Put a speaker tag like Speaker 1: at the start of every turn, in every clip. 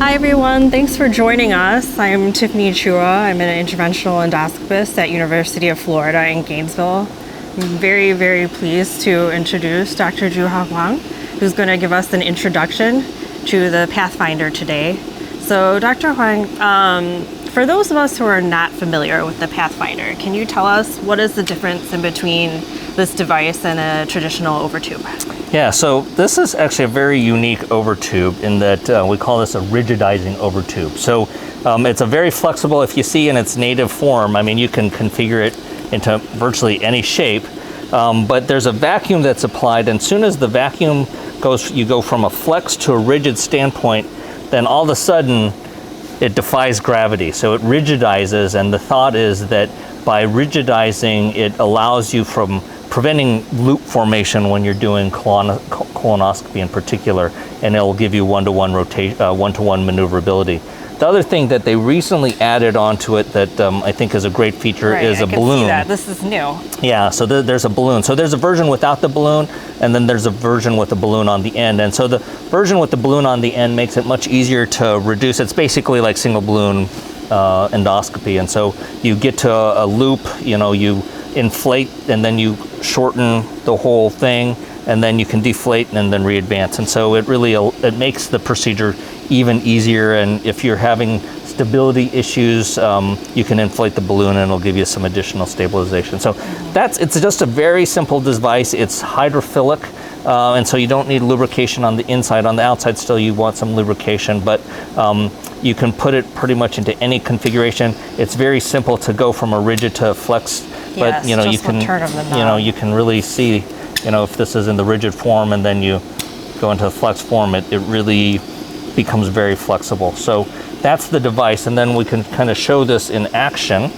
Speaker 1: Hi everyone, thanks for joining us. I'm Tiffany Chua. I'm an interventional endoscopist at University of Florida in Gainesville. I'm very, very pleased to introduce Dr. Hwang, who's going to give us an introduction to the Pathfinder today. So Dr. Hwang, for those of us who are not familiar with the Pathfinder, can you tell us what is the difference in between this device and a traditional overtube?
Speaker 2: Yeah, so this is actually a very unique overtube in that we call this a rigidizing overtube. So it's a very flexible, if you see in its native form, I mean, you can configure it into virtually any shape, but there's a vacuum that's applied, and as soon as the vacuum goes, you go from a flex to a rigid standpoint, then all of a sudden it defies gravity. So it rigidizes, and the thought is that by rigidizing, it allows you from preventing loop formation when you're doing colonoscopy in particular, and it'll give you one-to-one one-to-one maneuverability. The other thing that they recently added onto it that I think is a great feature is a balloon.
Speaker 1: See that. This is new.
Speaker 2: Yeah, so there's a balloon. So there's a version without the balloon, and then there's a version with the balloon on the end. And so the version with the balloon on the end makes it much easier to reduce. It's basically like single balloon endoscopy. And so you get to a loop, you inflate and then you shorten the whole thing, and then you can deflate and then re-advance. And so it makes the procedure even easier. And if you're having stability issues, you can inflate the balloon and it'll give you some additional stabilization. So it's just a very simple device. It's hydrophilic, and so you don't need lubrication on the inside. On the outside still you want some lubrication, but you can put it pretty much into any configuration. It's very simple to go from a rigid to a flex, but
Speaker 1: Yes,
Speaker 2: you can
Speaker 1: turn of the knob.
Speaker 2: you can really see, if this is in the rigid form and then you go into the flex form, it really becomes very flexible. So that's the device, and then we can kind of show this in action.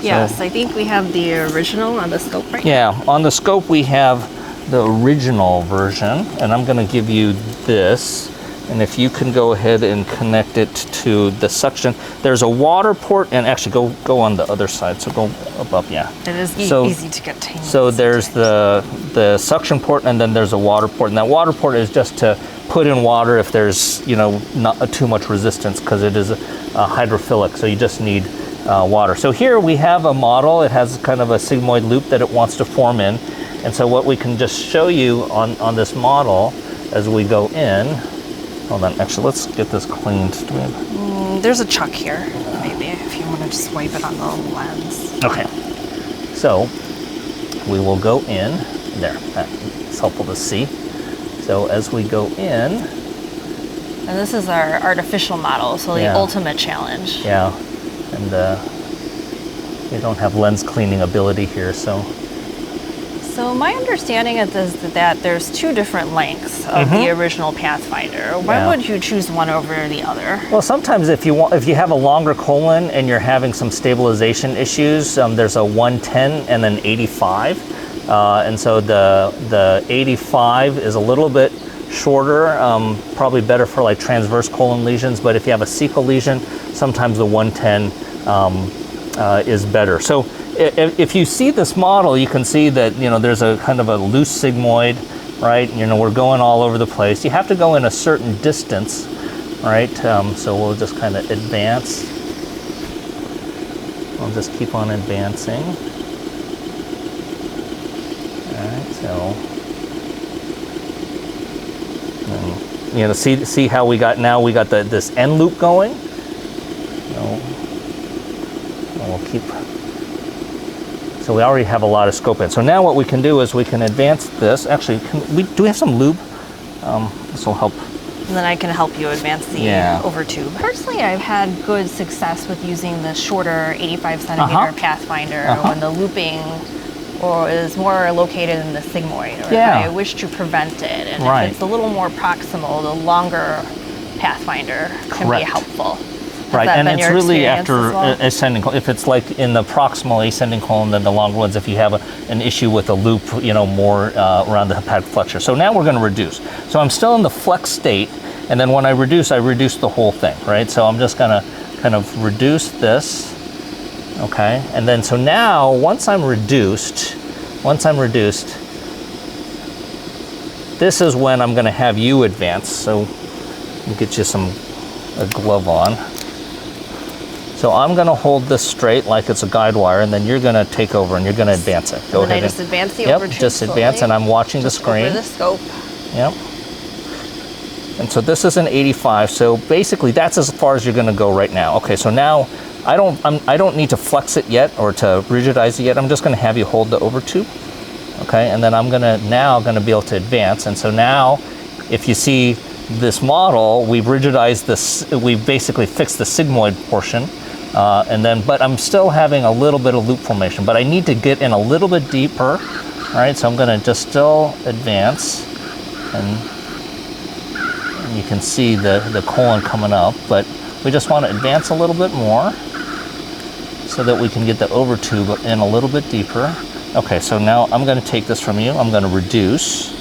Speaker 1: Yes, I think we have the original on the scope right now.
Speaker 2: Yeah, on the scope we have the original version, and I'm going to give you this. And if you can go ahead and connect it to the suction, there's a water port, and actually go on the other side. So go above, yeah.
Speaker 1: It is easy to get tangled.
Speaker 2: So there's the suction port, and then there's a water port, and that water port is just to put in water if there's not too much resistance, because it is hydrophilic. So you just need water. So here we have a model. It has kind of a sigmoid loop that it wants to form in, and so what we can just show you on this model as we go in. Hold on, actually, let's get this cleaned.
Speaker 1: There's a chuck here, maybe, if you want to just wipe it on the lens.
Speaker 2: Okay, so we will go in there. That's helpful to see. So as we go in,
Speaker 1: and this is our artificial model, so the ultimate challenge.
Speaker 2: Yeah, and we don't have lens cleaning ability here, so.
Speaker 1: So my understanding is that there's two different lengths of the original Pathfinder. Why would you choose one over the other?
Speaker 2: Well, sometimes if you have a longer colon and you're having some stabilization issues, there's a 110 and an 85, and so the 85 is a little bit shorter, probably better for like transverse colon lesions. But if you have a cecal lesion, sometimes the 110 is better. So if you see this model, you can see that there's a kind of a loose sigmoid, right? We're going all over the place. You have to go in a certain distance, right? So we'll just kind of advance. I'll just keep on advancing. All right, so see how we got this end loop going. So we'll keep. So we already have a lot of scope in. So now what we can do is we can advance this. Actually, do we have some lube? This will help.
Speaker 1: And then I can help you advance the overtube. Personally, I've had good success with using the shorter 85 centimeter Pathfinder when the looping is more located in the sigmoid, or if I wish to prevent it. And if it's a little more proximal, the longer Pathfinder can be helpful.
Speaker 2: Right, and it's really after ascending colon. If it's like in the proximal ascending colon, then the longer ones, if you have an issue with a loop, more around the hepatic flexure. So now we're going to reduce. So I'm still in the flex state, and then when I reduce the whole thing, right? So I'm just going to kind of reduce this, okay? And then so now, once I'm reduced, this is when I'm going to have you advance. So we'll get you some a glove on. So I'm going to hold this straight like it's a guide wire, and then you're going to take over and you're going to advance it. Go ahead.
Speaker 1: And I just advance the
Speaker 2: Yep,
Speaker 1: overtube
Speaker 2: just advance, and I'm watching the screen.
Speaker 1: Over the scope.
Speaker 2: Yep. And so this is an 85. So basically, that's as far as you're going to go right now. Okay. So now I don't need to flex it yet or to rigidize it yet. I'm just going to have you hold the overtube. Okay. And then I'm now going to be able to advance. And so now, if you see this model, we've rigidized this. We've basically fixed the sigmoid portion. But I'm still having a little bit of loop formation, but I need to get in a little bit deeper. All right, so I'm going to just still advance, and you can see the colon coming up, but we just want to advance a little bit more so that we can get the overtube in a little bit deeper. Okay, so now I'm going to take this from you. I'm going to reduce.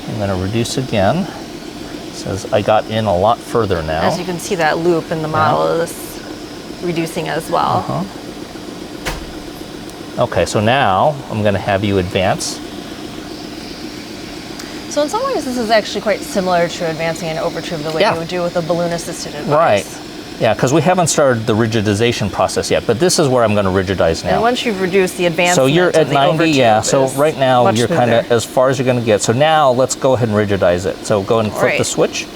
Speaker 2: I'm going to reduce again. It says I got in a lot further now.
Speaker 1: As you can see, that loop in the model is reducing as well.
Speaker 2: Okay, so now I'm going to have you advance.
Speaker 1: So in some ways, this is actually quite similar to advancing an overtube the way you would do with a balloon-assisted device.
Speaker 2: Right. Yeah, because we haven't started the rigidization process yet, but this is where I'm going to rigidize now.
Speaker 1: And once you've reduced the advancement,
Speaker 2: so you're at 90, yeah. So right now you're kind of as far as you're going to get. So now let's go ahead and rigidize it. So go ahead and flip the switch.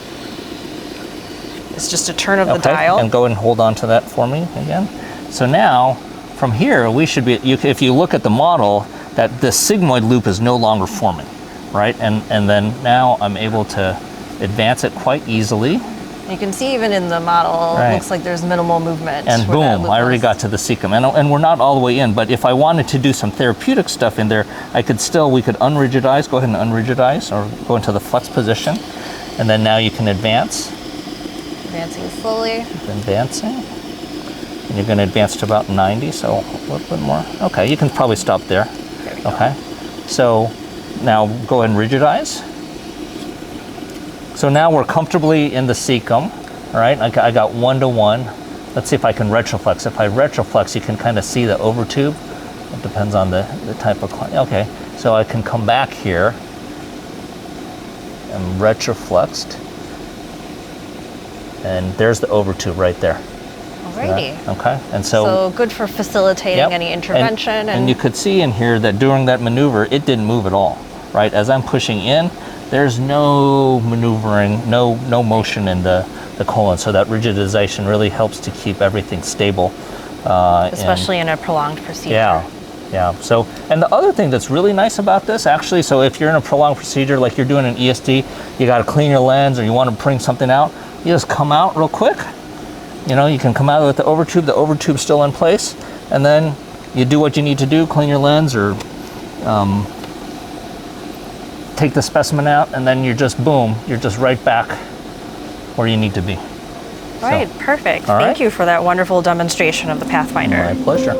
Speaker 1: It's just a turn of the dial.
Speaker 2: And go ahead and hold on to that for me again. So now, from here, we should be, if you look at the model, that the sigmoid loop is no longer forming, right? And then now I'm able to advance it quite easily.
Speaker 1: You can see even in the model, it looks like there's minimal movement.
Speaker 2: And boom, I already got to the cecum. And we're not all the way in, but if I wanted to do some therapeutic stuff in there, we could unrigidize, go ahead and unrigidize, or go into the flex position. And then now you can advance.
Speaker 1: Advancing slowly.
Speaker 2: Advancing. And you're going to advance to about 90, so a little bit more. Okay, you can probably stop there.
Speaker 1: There we go.
Speaker 2: Okay. So now go ahead and rigidize. So now we're comfortably in the cecum. All right, I got 1-to-1. Let's see if I can retroflex. If I retroflex, you can kind of see the overtube. It depends on the type of client. Okay, so I can come back here and retroflexed. And there's the overtube right there.
Speaker 1: Alrighty.
Speaker 2: Okay, and so
Speaker 1: good for facilitating any intervention.
Speaker 2: And you could see in here that during that maneuver, it didn't move at all, right? As I'm pushing in, there's no maneuvering, no motion in the colon. So that rigidization really helps to keep everything stable.
Speaker 1: Especially in a prolonged procedure.
Speaker 2: Yeah. So, and the other thing that's really nice about this, actually, so if you're in a prolonged procedure, like you're doing an ESD, you got to clean your lens or you want to bring something out, you just come out real quick. You know, you can come out with the overtube's still in place, and then you do what you need to do, clean your lens or take the specimen out, and then you're just right back where you need to be.
Speaker 1: Right, perfect. Thank you for that wonderful demonstration of the Pathfinder.
Speaker 2: My pleasure.